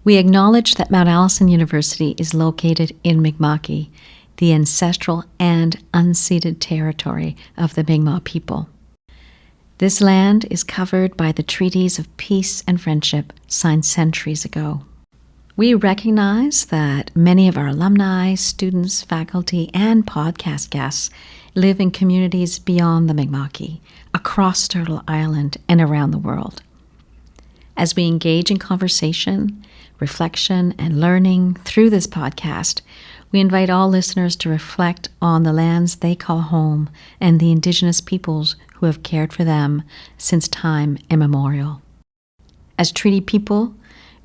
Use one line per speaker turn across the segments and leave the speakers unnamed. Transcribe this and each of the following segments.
We acknowledge that Mount Allison University is located in Mi'kma'ki, the ancestral and unceded territory of the Mi'kmaq people. This land is covered by the treaties of peace and friendship signed centuries ago. We recognize that many of our alumni, students, faculty, and podcast guests live in communities beyond the Mi'kma'ki, across Turtle Island and around the world. As we engage in conversation, reflection, and learning through this podcast, we invite all listeners to reflect on the lands they call home and the Indigenous peoples who have cared for them since time immemorial. As treaty people,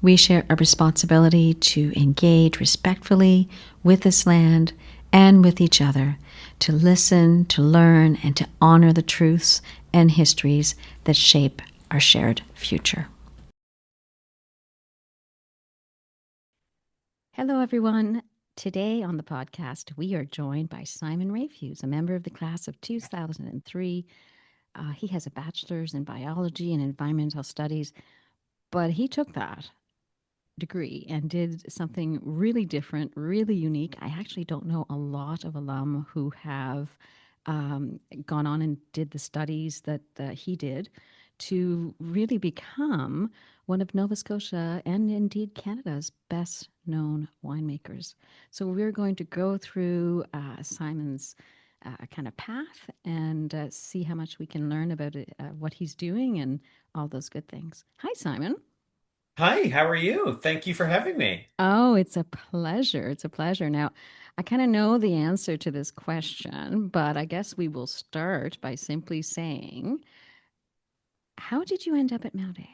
we share a responsibility to engage respectfully with this land and with each other, to listen, to learn, and to honor the truths and histories that shape our shared future. Hello, everyone. Today on the podcast, we are joined by Simon Rafuse, a member of the class of 2003. He has a bachelor's in biology and environmental studies, but he took that degree and did something really different, really unique. I actually don't know a lot of alum who have gone on and did the studies that he did to really become one of Nova Scotia and indeed Canada's best known winemakers. So we're going to go through Simon's kind of path and see how much we can learn about what he's doing and all those good things. Hi, Simon.
Hi, how are you? Thank you for having me.
Oh, it's a pleasure. It's a pleasure. Now, I kind of know the answer to this question, but I guess we will start by simply saying, how did you end up at Mount A?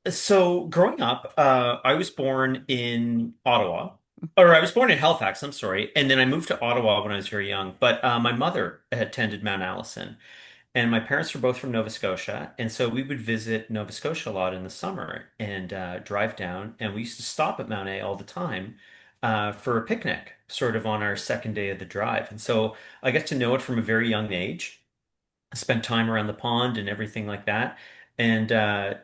So growing up, I was born in Ottawa, or I was born in Halifax, I'm sorry, and then I moved to Ottawa when I was very young. But my mother attended Mount Allison, and my parents were both from Nova Scotia, and so we would visit Nova Scotia a lot in the summer and drive down, and we used to stop at Mount A all the time for a picnic, sort of on our second day of the drive. And so I got to know it from a very young age. Spent time around the pond and everything like that. And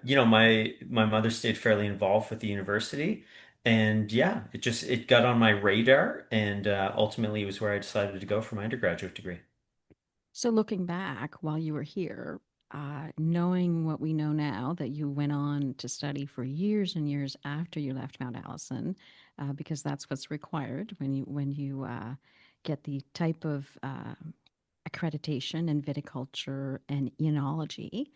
my mother stayed fairly involved with the university. And yeah, it got on my radar and ultimately it was where I decided to go for my undergraduate degree.
So, looking back while you were here, knowing what we know now, that you went on to study for years and years after you left Mount Allison, because that's what's required when you get the type of accreditation in viticulture and enology.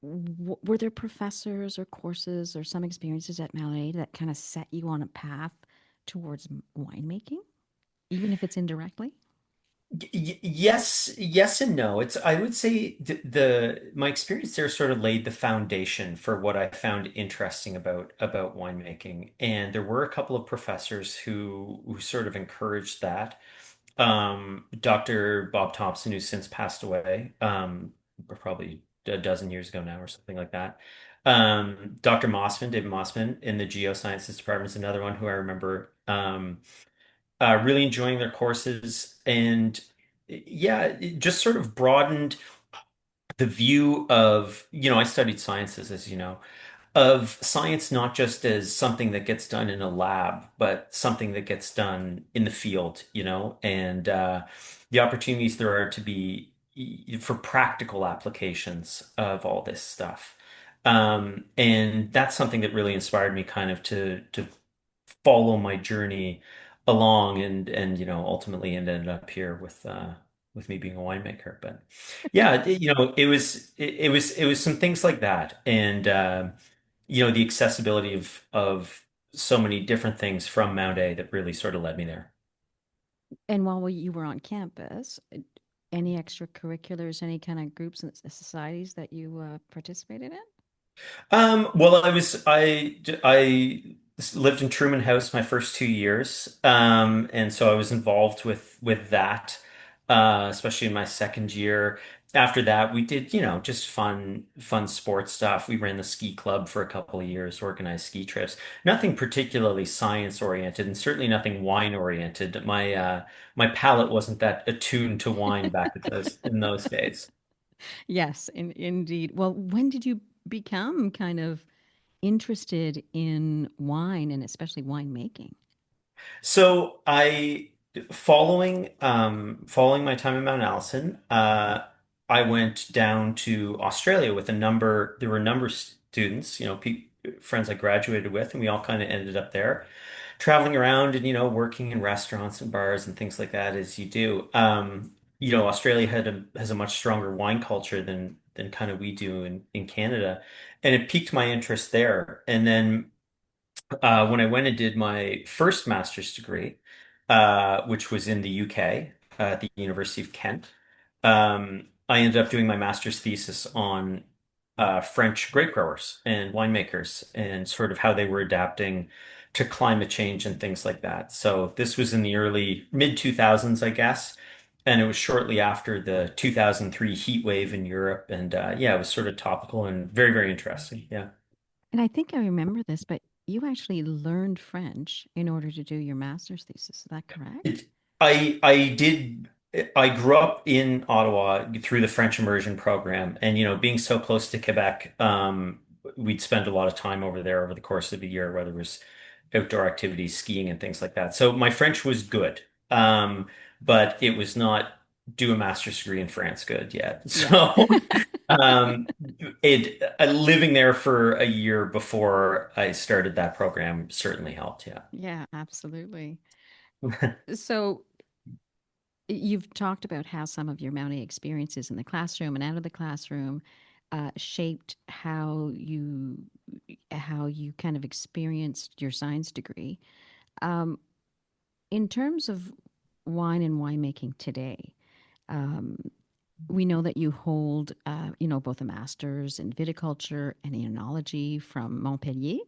Were there professors or courses or some experiences at Mount A that kind of set you on a path towards winemaking, even if it's indirectly?
Yes, yes and no. I would say the my experience there sort of laid the foundation for what I found interesting about winemaking. And there were a couple of professors who sort of encouraged that. Dr. Bob Thompson, who's since passed away, probably a dozen years ago now or something like that. Dr. Mossman, David Mossman in the geosciences department is another one who I remember. Really enjoying their courses. And yeah, it just sort of broadened the view of, I studied sciences, as you know, of science not just as something that gets done in a lab, but something that gets done in the field, and the opportunities there are to be for practical applications of all this stuff. And that's something that really inspired me kind of to follow my journey along and ultimately ended up here with me being a winemaker. But yeah, it was some things like that. And the accessibility of so many different things from Mount A that really sort of led me there.
And while you were on campus, any extracurriculars, any kind of groups and societies that you participated in?
Well, I lived in Truman House my first 2 years, and so I was involved with that, especially in my second year. After that, we did, just fun sports stuff. We ran the ski club for a couple of years, organized ski trips. Nothing particularly science oriented, and certainly nothing wine oriented. My palate wasn't that attuned to wine back in those days.
Yes, indeed. Well, when did you become kind of interested in wine and especially winemaking?
So following my time in Mount Allison, I went down to Australia with a number. There were a number of students, friends I graduated with, and we all kind of ended up there, traveling around and working in restaurants and bars and things like that, as you do. Australia has a much stronger wine culture than kind of we do in Canada, and it piqued my interest there. And then when I went and did my first master's degree, which was in the UK, at the University of Kent, I ended up doing my master's thesis on French grape growers and winemakers and sort of how they were adapting to climate change and things like that. So this was in the early mid 2000s, I guess. And it was shortly after the 2003 heat wave in Europe. And yeah, it was sort of topical and very, very interesting. Yeah.
And I think I remember this, but you actually learned French in order to do your master's thesis. Is that correct?
It, I did. I grew up in Ottawa through the French immersion program, and being so close to Quebec, we'd spend a lot of time over there over the course of the year, whether it was outdoor activities, skiing, and things like that. So my French was good, but it was not do a master's degree in France good yet.
Yeah.
So um, it living there for a year before I started that program certainly helped. Yeah.
Yeah, absolutely. So you've talked about how some of your Mountie experiences in the classroom and out of the classroom shaped how you kind of experienced your science degree. Um, in terms of wine and winemaking today, um, we know that you hold, both a master's in viticulture and enology from Montpellier,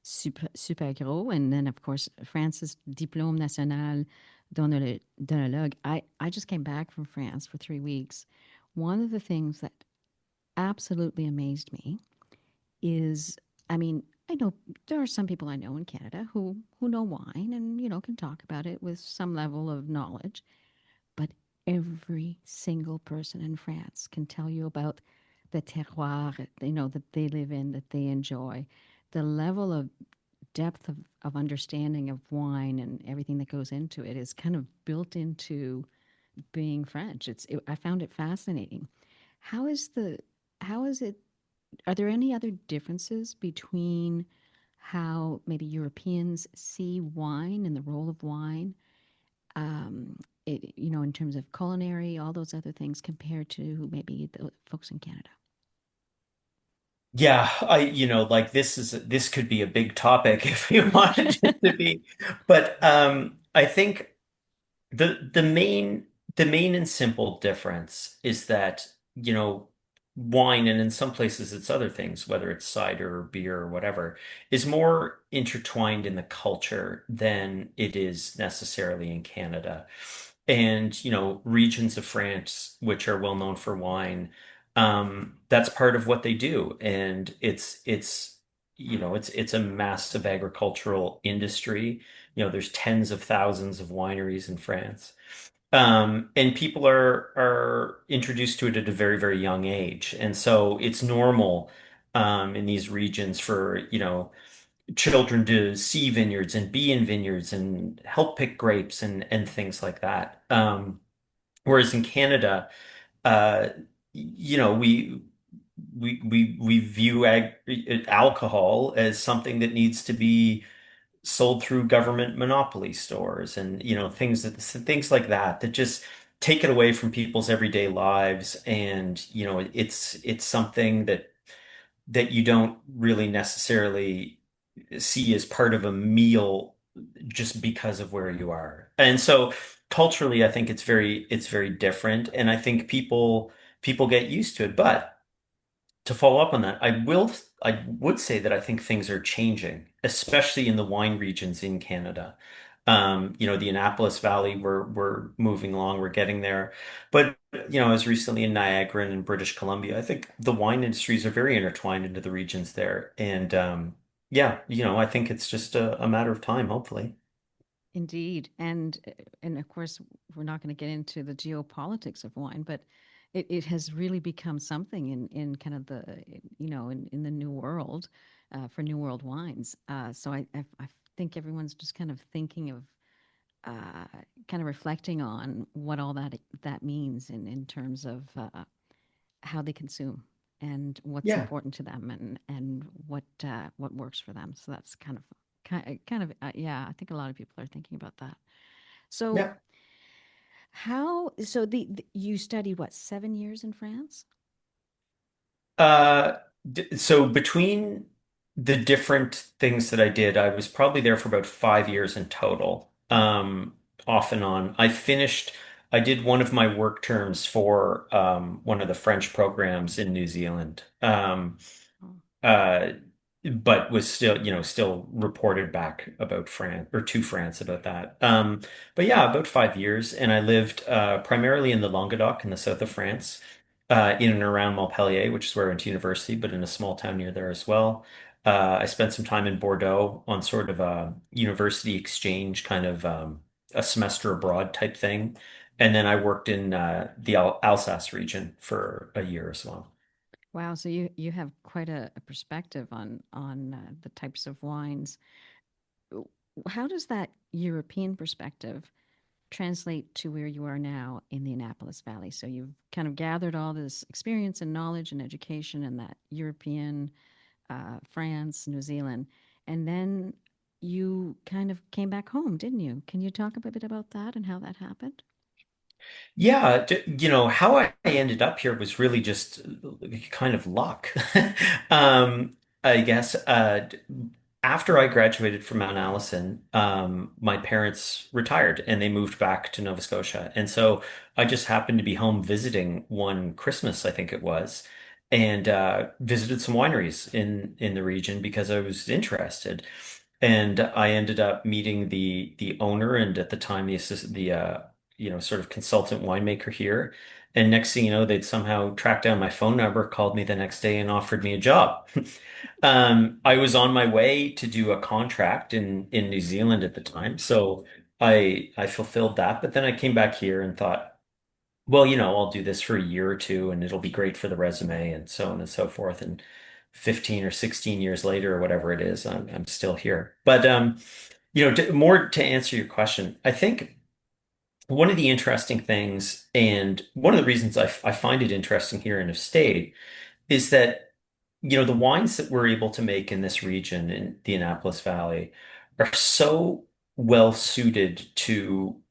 super gros, and then of course France's Diplôme National d'Onologue. I just came back from France for 3 weeks. One of the things that absolutely amazed me is, I mean, I know there are some people I know in Canada who know wine and can talk about it with some level of knowledge, but every single person in France can tell you about the terroir, that they live in, that they enjoy, the level of depth of understanding of wine and everything that goes into it is kind of built into being French. I found it fascinating. How is the how is it? Are there any other differences between how maybe Europeans see wine and the role of wine, um, in terms of culinary, all those other things compared to maybe the folks in Canada?
Yeah, like this could be a big topic if we wanted it to be. But I think the main and simple difference is that, wine, and in some places it's other things, whether it's cider or beer or whatever, is more intertwined in the culture than it is necessarily in Canada. And, regions of France which are well known for wine, that's part of what they do. And it's a massive agricultural industry. There's tens of thousands of wineries in France. And people are introduced to it at a very, very young age. And so it's normal in these regions for, children to see vineyards and be in vineyards and help pick grapes and things like that. Whereas in Canada, uh, we view alcohol as something that needs to be sold through government monopoly stores, and things like that that just take it away from people's everyday lives. And it's something that you don't really necessarily see as part of a meal just because of where you are. And so culturally, I think it's very different, and I think people get used to it. But to follow up on that, I would say that I think things are changing, especially in the wine regions in Canada. The Annapolis Valley, we're moving along, we're getting there. But as recently in Niagara and in British Columbia, I think the wine industries are very intertwined into the regions there. And yeah, I think it's just a matter of time, hopefully.
Indeed, and of course we're not going to get into the geopolitics of wine, but it has really become something in kind of the, in the new world, for new world wines. So I think everyone's just kind of thinking of, uh, kind of reflecting on what all that means in terms of, how they consume and what's
Yeah.
important to them, and what works for them. So that's kind of yeah. I think a lot of people are thinking about that. So
Yeah.
so you studied what, 7 years in France?
Uh, so between the different things that I did, I was probably there for about 5 years in total, off and on. I did one of my work terms for one of the French programs in New Zealand.
Oh,
Uh, but was still, still reported back about France or to France about that. But yeah, about 5 years, and I lived primarily in the Languedoc in the south of France, in and around Montpellier, which is where I went to university, but in a small town near there as well. I spent some time in Bordeaux on sort of a university exchange, kind of a semester abroad type thing, and then I worked in the Alsace region for a year as well.
wow. So you have quite a perspective on the types of wines. How does that European perspective translate to where you are now in the Annapolis Valley? So you've kind of gathered all this experience and knowledge and education in that European, France, New Zealand, and then you kind of came back home, didn't you? Can you talk a bit about that and how that happened?
Yeah, how I ended up here was really just kind of luck. I guess after I graduated from Mount Allison, my parents retired and they moved back to Nova Scotia. And so I just happened to be home visiting one Christmas, I think it was, and visited some wineries in the region because I was interested. And I ended up meeting the owner and at the time the sort of consultant winemaker here. And next thing you know, they'd somehow tracked down my phone number, called me the next day, and offered me a job. I was on my way to do a contract in New Zealand at the time, so I fulfilled that. But then I came back here and thought, well, I'll do this for a year or two, and it'll be great for the resume, and so on and so forth. And 15 or 16 years later, or whatever it is, I'm still here. But more to answer your question, I think one of the interesting things, and one of the reasons I find it interesting here in Estate, is that, the wines that we're able to make in this region in the Annapolis Valley are so well suited to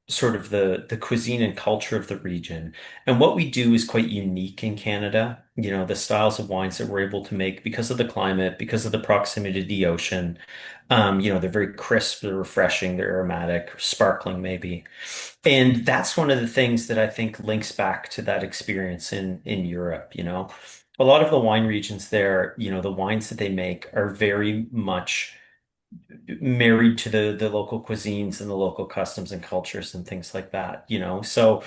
sort of the cuisine and culture of the region. And what we do is quite unique in Canada. The styles of wines that we're able to make because of the climate, because of the proximity to the ocean. They're very crisp, they're refreshing, they're aromatic, sparkling maybe. And that's one of the things that I think links back to that experience in Europe. A lot of the wine regions there, the wines that they make are very much married to the local cuisines and the local customs and cultures and things like that. So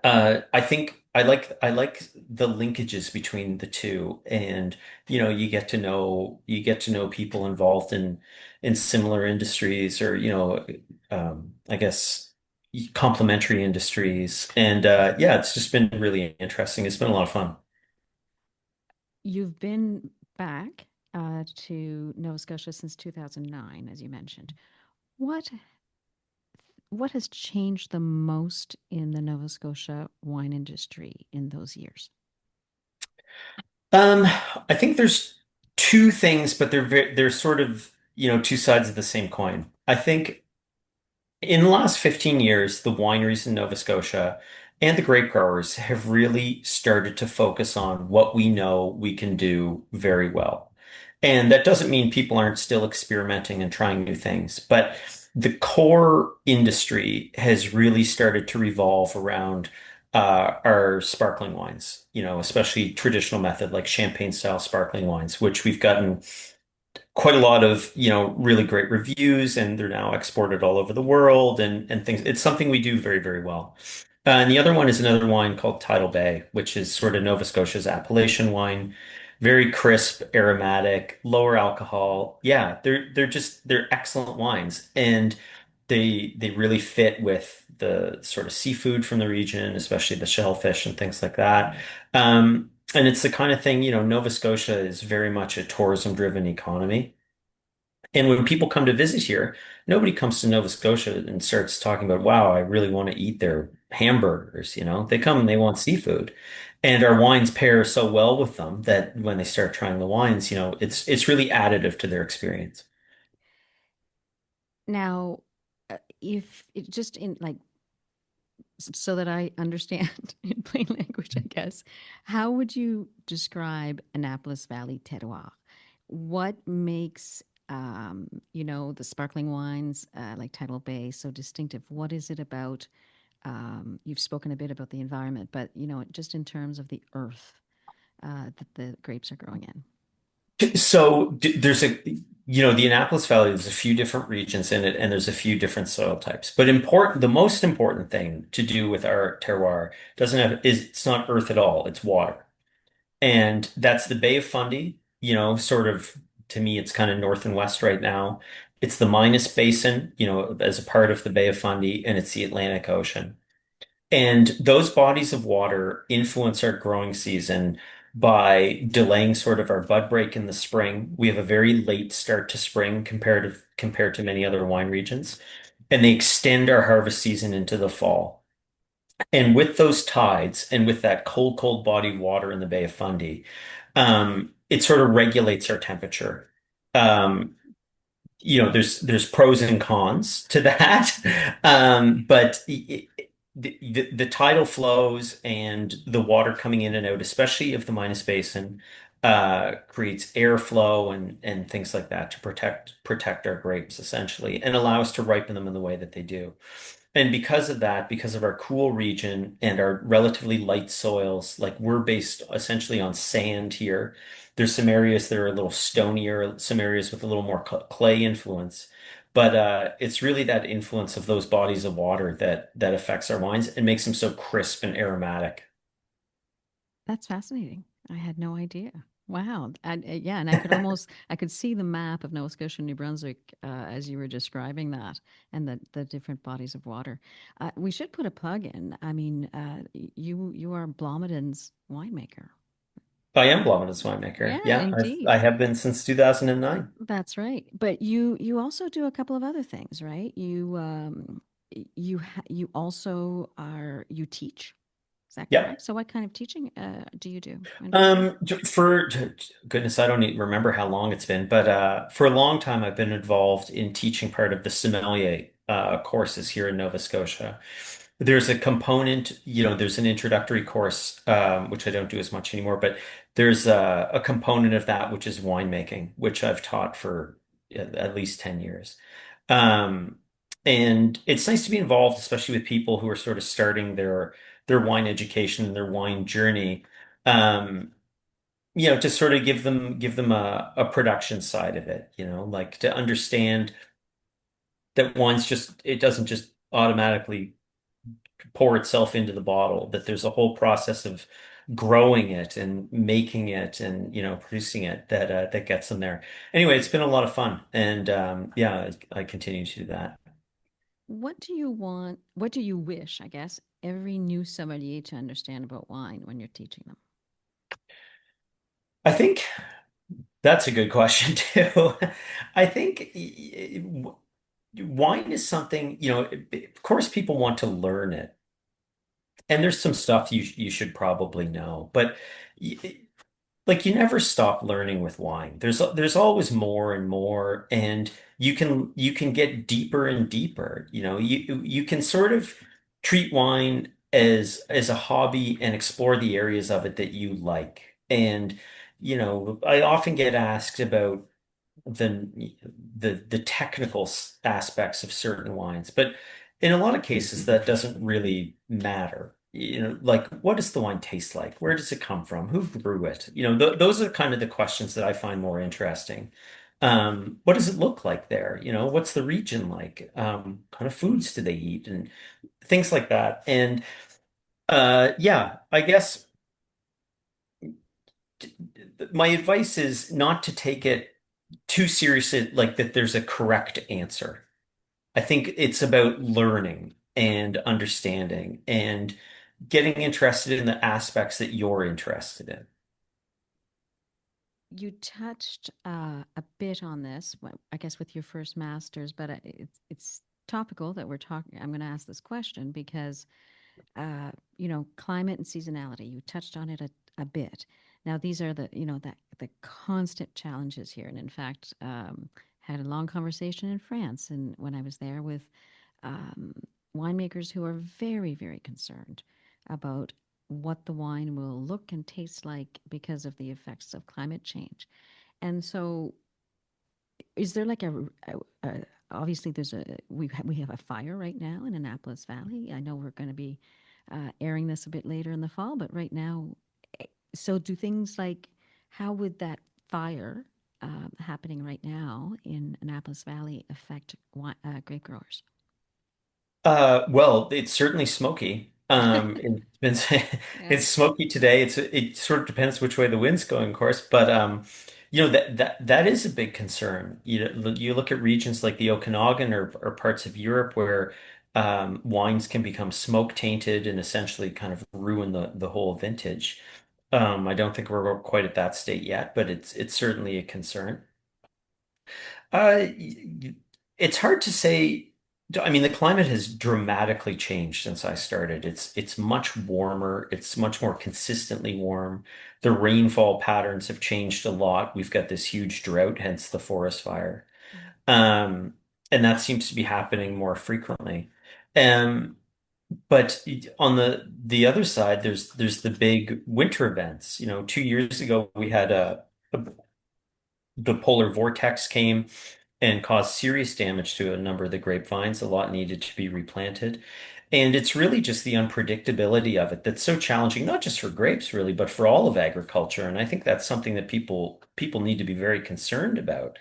I think I like the linkages between the two, and you get to know people involved in similar industries, or I guess complementary industries, and yeah, it's just been really interesting. It's been a lot of fun.
You've been back, to Nova Scotia since 2009, as you mentioned. What what has changed the most in the Nova Scotia wine industry in those years?
Um, I think there's two things, but they're sort of two sides of the same coin. I think in the last 15 years, the wineries in Nova Scotia and the grape growers have really started to focus on what we know we can do very well. And that doesn't mean people aren't still experimenting and trying new things, but the core industry has really started to revolve around our sparkling wines, especially traditional method like champagne style sparkling wines, which we've gotten quite a lot of, really great reviews, and they're now exported all over the world and things. It's something we do very, very well. And the other one is another wine called Tidal Bay, which is sort of Nova Scotia's appellation wine. Very crisp, aromatic, lower alcohol. Yeah, they're excellent wines. And they really fit with the sort of seafood from the region, especially the shellfish and things like that. And it's the kind of thing, Nova Scotia is very much a tourism-driven economy. And when people come to visit here, nobody comes to Nova Scotia and starts talking about, wow, I really want to eat their hamburgers. They come and they want seafood. And our wines pair so well with them that when they start trying the wines, it's really additive to their experience.
Now, if it just in like so that I understand in plain language, I guess, how would you describe Annapolis Valley terroir? What makes the sparkling wines like Tidal Bay so distinctive? What is it about? You've spoken a bit about the environment, but just in terms of the earth that the grapes are growing in.
So there's the Annapolis Valley, there's a few different regions in it, and there's a few different soil types. But the most important thing to do with our terroir doesn't have is it's not earth at all, it's water. And that's the Bay of Fundy, sort of to me, it's kind of north and west right now. It's the Minas Basin, as a part of the Bay of Fundy, and it's the Atlantic Ocean. And those bodies of water influence our growing season by delaying sort of our bud break in the spring. We have a very late start to spring compared to many other wine regions, and they extend our harvest season into the fall. And with those tides and with that cold, cold body of water in the Bay of Fundy, it sort of regulates our temperature. Um, there's pros and cons to that. But the tidal flows and the water coming in and out, especially of the Minas Basin, creates airflow and things like that to protect our grapes essentially and allow us to ripen them in the way that they do. And because of that, because of our cool region and our relatively light soils, like we're based essentially on sand here. There's some areas that are a little stonier, some areas with a little more clay influence. But it's really that influence of those bodies of water that affects our wines and makes them so crisp and aromatic.
That's fascinating. I had no idea. Wow. And yeah, and I could see the map of Nova Scotia and New Brunswick as you were describing that and the different bodies of water. We should put a plug in. I mean, you are Blomidon's winemaker.
I am Blomidon's winemaker.
Yeah,
Yeah,
indeed.
I have been since 2009.
That's right. But you also do a couple of other things, right? You also you teach. Is that
Yep.
correct? So what kind of teaching do you do and where?
For goodness, I don't even remember how long it's been, but for a long time I've been involved in teaching part of the sommelier courses here in Nova Scotia. There's a component, there's an introductory course, which I don't do as much anymore, but there's a component of that which is winemaking, which I've taught for at least 10 years. Um, and it's nice to be involved, especially with people who are sort of starting their wine education and their wine journey. Um, to sort of give them a production side of it, like to understand that it doesn't just automatically pour itself into the bottle, that there's a whole process of growing it and making it and producing it that gets them there. Anyway, it's been a lot of fun, and yeah, I continue to do that.
What do you want? What do you wish, I guess, every new sommelier to understand about wine when you're teaching them?
I think that's a good question too. I think wine is something, of course people want to learn it. And there's some stuff you should probably know, but y- like you never stop learning with wine. There's always more and more, and you can get deeper and deeper. You can sort of treat wine as a hobby and explore the areas of it that you like. And I often get asked about the technical aspects of certain wines, but in a lot of cases that doesn't really matter. Like what does the wine taste like? Where does it come from? Who grew it? Those are kind of the questions that I find more interesting. What does it look like there? What's the region like? Kind of foods do they eat and things like that. And yeah, I guess my advice is not to take it too seriously, like that there's a correct answer. I think it's about learning and understanding and getting interested in the aspects that you're interested in.
You touched a bit on this, I guess, with your first master's, but it's topical that we're talking. I'm going to ask this question because climate and seasonality. You touched on it a bit. Now, these are the constant challenges here. And in fact, had a long conversation in France, and when I was there with um, winemakers who are very, very concerned about what the wine will look and taste like because of the effects of climate change. And so, is there like a obviously there's we have a fire right now in Annapolis Valley. I know we're going to be airing this a bit later in the fall, but right now, so do things like how would that fire happening right now in Annapolis Valley affect grape growers?
Well, it's certainly smoky. It's been
Yeah.
it's smoky today. It sort of depends which way the wind's going, of course, but that is a big concern. You look at regions like the Okanagan or parts of Europe where wines can become smoke tainted and essentially kind of ruin the whole vintage. I don't think we're quite at that state yet, but it's certainly a concern. It's hard to say. I mean, the climate has dramatically changed since I started. It's much warmer. It's much more consistently warm. The rainfall patterns have changed a lot. We've got this huge drought, hence the forest fire.
Mhm.
Um, and that seems to be happening more frequently. Um, but on the other side, there's the big winter events. 2 years ago we had the polar vortex came and caused serious damage to a number of the grapevines. A lot needed to be replanted. And it's really just the unpredictability of it that's so challenging, not just for grapes really, but for all of agriculture. And I think that's something that people need to be very concerned about.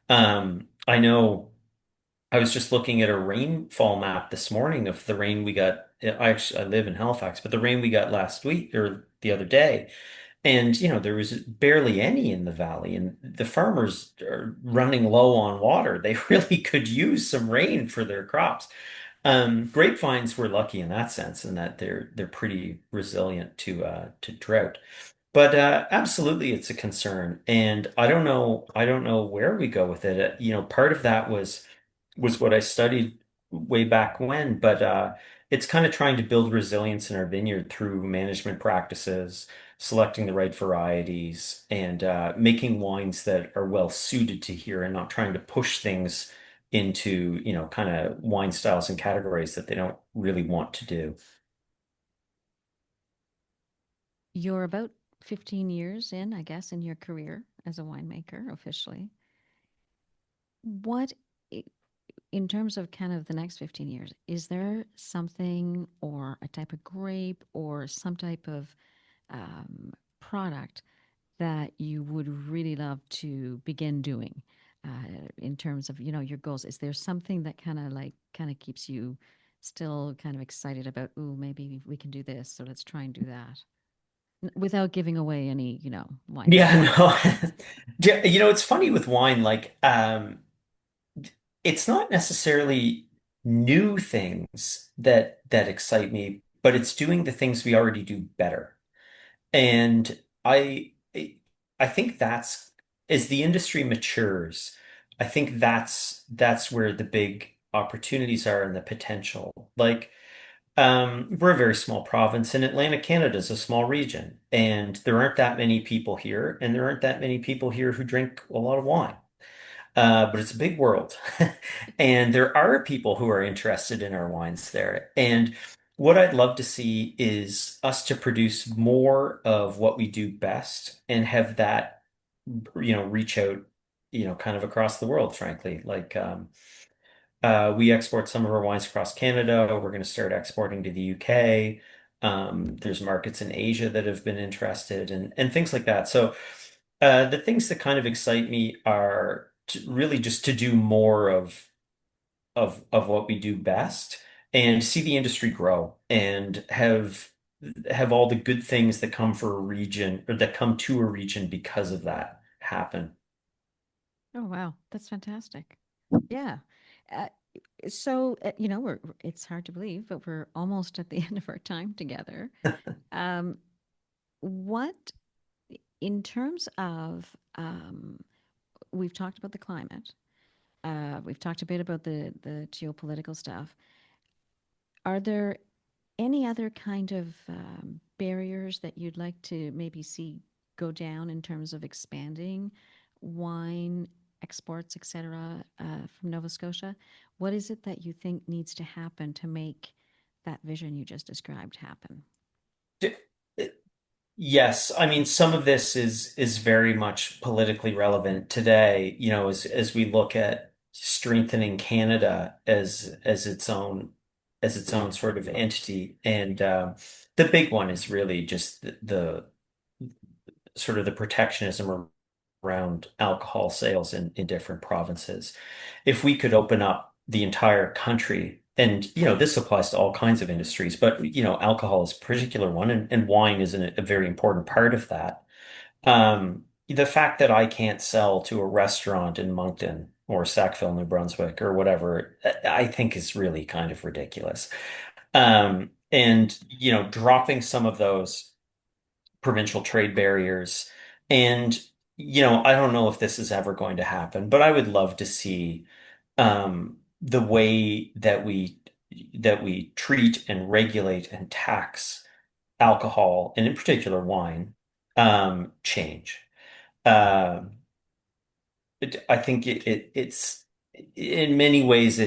I know I was just looking at a rainfall map this morning of the rain we got. I live in Halifax, but the rain we got last week or the other day. And, there was barely any in the valley, and the farmers are running low on water. They really could use some rain for their crops. Grapevines were lucky in that sense, in that they're pretty resilient to drought. But absolutely, it's a concern, and I don't know where we go with it. Part of that was what I studied way back when, but it's kind of trying to build resilience in our vineyard through management practices, selecting the right varieties, and making wines that are well suited to here, and not trying to push things into, kind of wine styles and categories that they don't really want to do.
You're about 15 years in, I guess, in your career as a winemaker officially. What, i- in terms of kind of the next 15 years, is there something or a type of grape or some type of product that you would really love to begin doing in terms of, your goals? Is there something that kind of keeps you still kind of excited about, ooh, maybe we can do this, so let's try and do that? Without giving away any, wine
Yeah,
secrets.
no. Yeah, it's funny with wine, like it's not necessarily new things that excite me, but it's doing the things we already do better. And I think that's as the industry matures, I think that's where the big opportunities are and the potential. Like we're a very small province, and Atlantic Canada is a small region, and there aren't that many people here, and there aren't that many people here who drink a lot of wine. But it's a big world. And there are people who are interested in our wines there. And what I'd love to see is us to produce more of what we do best and have that, reach out, kind of across the world, frankly. Like, we export some of our wines across Canada. We're going to start exporting to the UK. There's markets in Asia that have been interested and things like that. So, the things that kind of excite me are really just to do more of what we do best and see the industry grow and have all the good things that come for a region or that come to a region because of that happen.
Oh, wow. That's fantastic. Yeah. So, it's hard to believe, but we're almost at the end of our time together. Um, what, in terms of, we've talked about the climate, we've talked a bit about the geopolitical stuff. Are there any other kind of barriers that you'd like to maybe see go down in terms of expanding wine exports, etc., from Nova Scotia? What is it that you think needs to happen to make that vision you just described happen?
D- Yes, I mean some of this is very much politically relevant today, as we look at strengthening Canada as its own sort of entity. And the big one is really just the sort of the protectionism around alcohol sales in different provinces. If we could open up the entire country, and this applies to all kinds of industries, but alcohol is a particular one, and wine is a very important part of that. The fact that I can't sell to a restaurant in Moncton or Sackville, New Brunswick, or whatever, I think is really kind of ridiculous. And dropping some of those provincial trade barriers. And, I don't know if this is ever going to happen, but I would love to see the way that we treat and regulate and tax alcohol, and in particular wine, change. Um, I think it's in many ways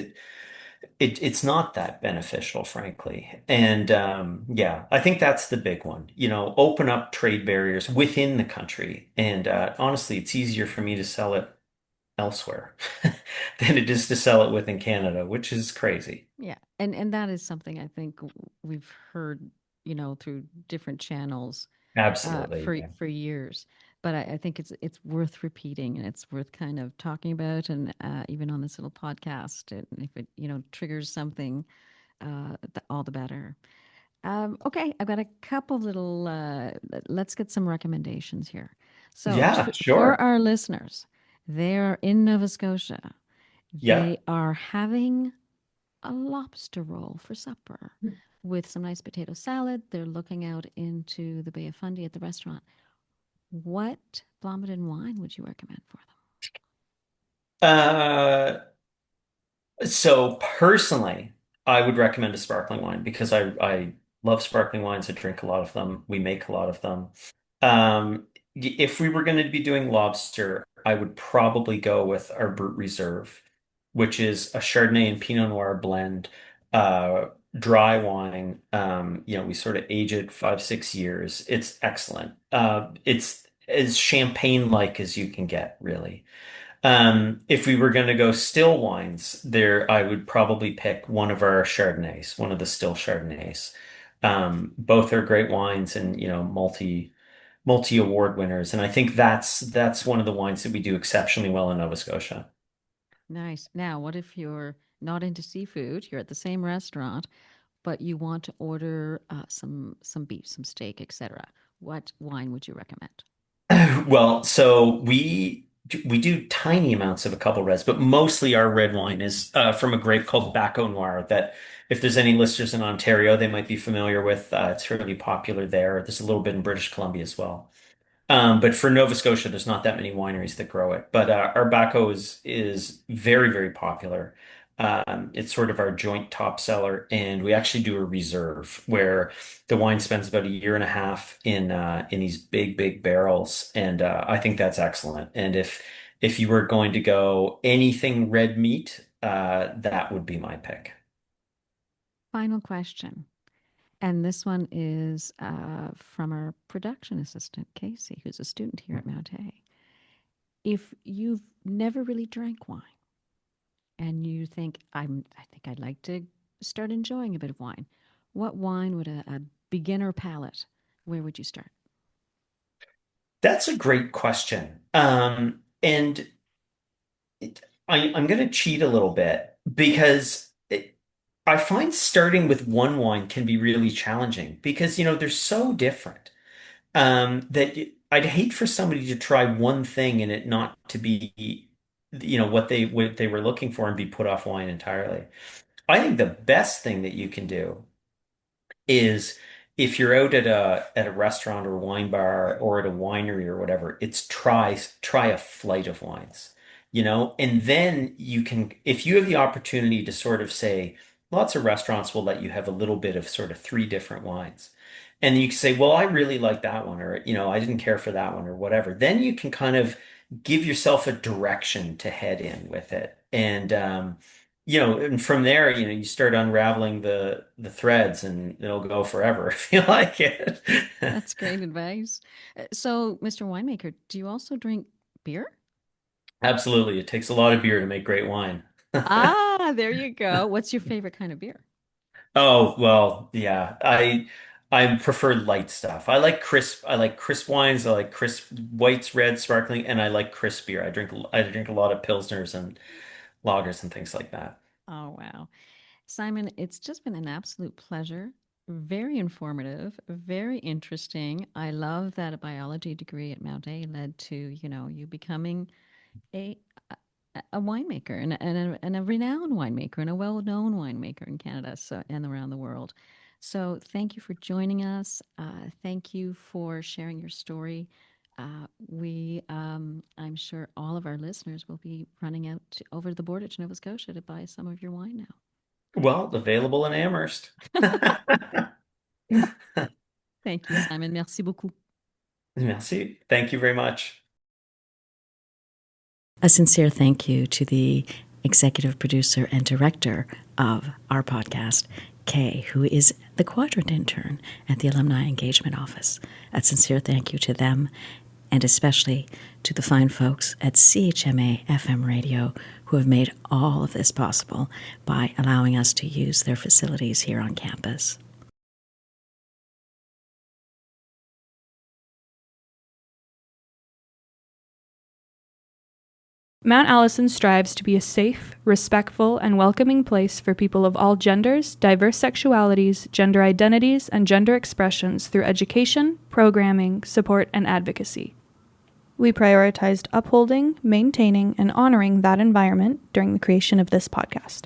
it's not that beneficial, frankly. And yeah, I think that's the big one. Open up trade barriers within the country. And honestly, it's easier for me to sell it elsewhere than it is to sell it within Canada, which is crazy.
Yeah, and that is something I think we've heard, through different channels,
Absolutely.
for years. But I think it's worth repeating and it's worth kind of talking about, and even on this little podcast, and if it triggers something, all the better. Okay, I've got a couple of little. Let's get some recommendations here. So
Yeah,
for
sure.
our listeners, they are in Nova Scotia.
Yeah.
They are having a lobster roll for supper with some nice potato salad. They're looking out into the Bay of Fundy at the restaurant. What Blomidon wine would you recommend for
Uh, So personally, I would recommend a sparkling wine because I love sparkling wines. I drink a lot of them. We make a lot of them. If we were going to be doing lobster, I would probably go with our Brut Reserve, which is a Chardonnay and Pinot Noir blend, uh, dry wine. We sort of age it 5, 6 years. It's excellent. It's as champagne-like as you can get, really. If we were going to go still wines, there I would probably pick one of our Chardonnays, one of the still Chardonnays. Both are great wines and multi award winners, and I think that's one of the wines that we do exceptionally well in Nova Scotia.
them? Nice. Now, what if you're not into seafood? You're at the same restaurant, but you want to order some beef, some steak, etc. What wine would you recommend?
Well, so we do tiny amounts of a couple reds, but mostly our red wine is from a grape called Baco Noir that if there's any listeners in Ontario, they might be familiar with. It's really popular there. There's a little bit in British Columbia as well. But for Nova Scotia, there's not that many wineries that grow it. But our Baco is very, very popular. It's sort of our joint top seller, and we actually do a reserve where the wine spends about a year and a half in these big, big barrels, and I think that's excellent. And if you were going to go anything red meat, that would be my pick.
Final question. And this one is from our production assistant, Casey, who's a student here at Mount A. If you've never really drank wine and you think, I think I'd like to start enjoying a bit of wine, what wine would a beginner palate, where would you start?
That's a great question. And I'm going to cheat a little bit because I find starting with one wine can be really challenging because, they're so different. I'd hate for somebody to try one thing and it not to be what they were looking for and be put off wine entirely. I think the best thing that you can do is if you're out at a restaurant or wine bar or at a winery or whatever, it's try a flight of wines, and then you can, if you have the opportunity to sort of say, lots of restaurants will let you have a little bit of sort of three different wines. And you can say, well, I really like that one, or, I didn't care for that one, or whatever. Then you can kind of give yourself a direction to head in with it. And from there, you start unraveling the threads and it'll go forever if you like it.
That's great advice. So, Mr. Winemaker, do you also drink beer?
Absolutely. It takes a lot of beer to make great wine.
Ah, there you go. What's your favorite kind of beer?
Oh, well, yeah. I prefer light stuff. I like crisp wines, I like crisp whites, red, sparkling, and I like crisp beer. I drink a lot of pilsners and lagers and things like that.
Oh, wow. Simon, it's just been an absolute pleasure. Very informative, very interesting. I love that a biology degree at Mount A led to, you becoming a a winemaker and a renowned winemaker and a well-known winemaker in Canada and around the world. So thank you for joining us. Thank you for sharing your story. I'm sure all of our listeners will be running over the border to Nova Scotia to buy some of your wine
Well, available in Amherst.
now. Thank you, Simon. Merci beaucoup.
Merci. Thank you very much.
A sincere thank you to the executive producer and director of our podcast, Kay, who is the quadrant intern at the Alumni Engagement Office. A sincere thank you to them, and especially to the fine folks at CHMA FM Radio who have made all of this possible by allowing us to use their facilities here on campus.
Mount Allison strives to be a safe, respectful, and welcoming place for people of all genders, diverse sexualities, gender identities, and gender expressions through education, programming, support, and advocacy. We prioritized upholding, maintaining, and honoring that environment during the creation of this podcast.